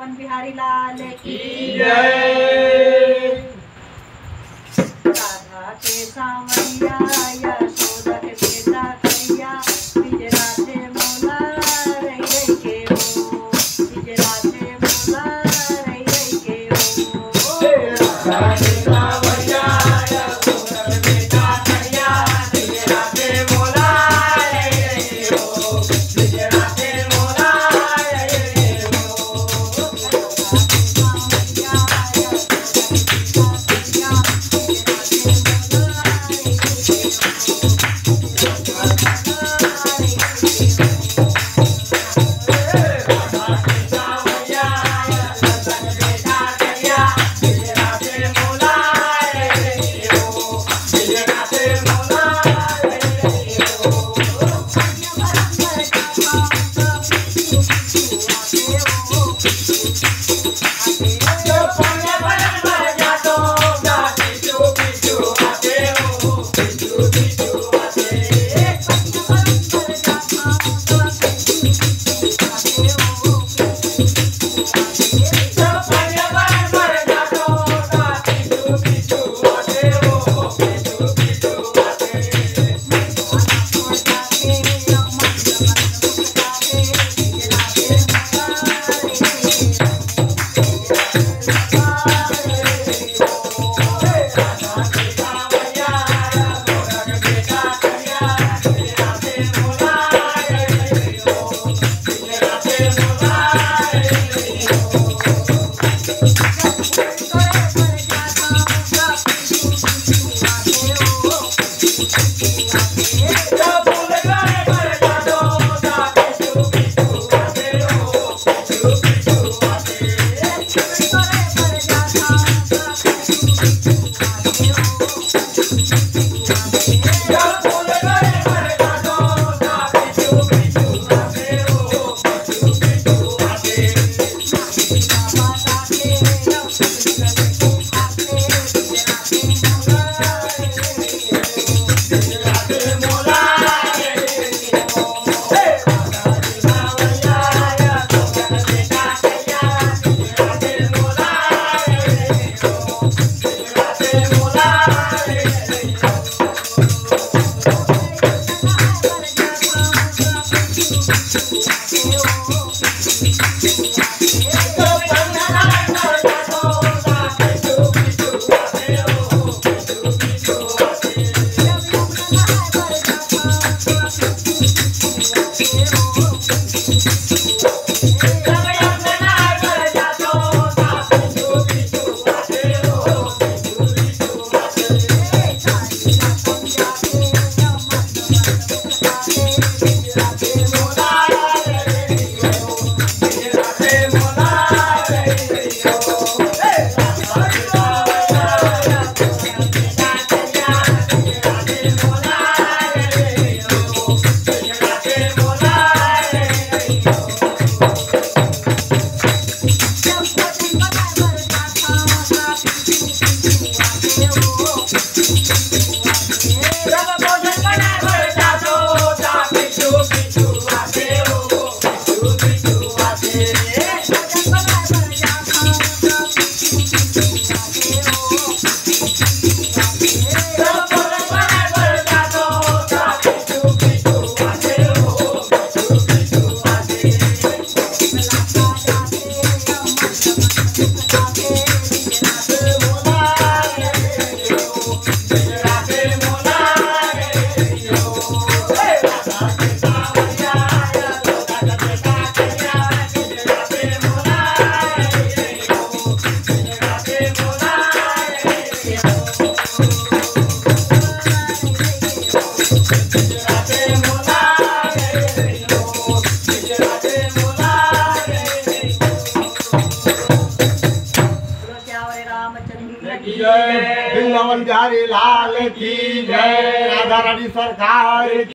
वृंदावन बिहारी लाल की जय। राधा के सावरिया यशोदा के बेटा करिया निज राधे मोला रही रही के हो, निज राधे मोला रही रही के हो। राधा के सावरिया यशोदा के बेटा करिया निज राधे मोला रही रही के हो, निज राधे मोला रही रही के हो। वृंदावन बिहारी लाल की जय। राधा रानी सरकार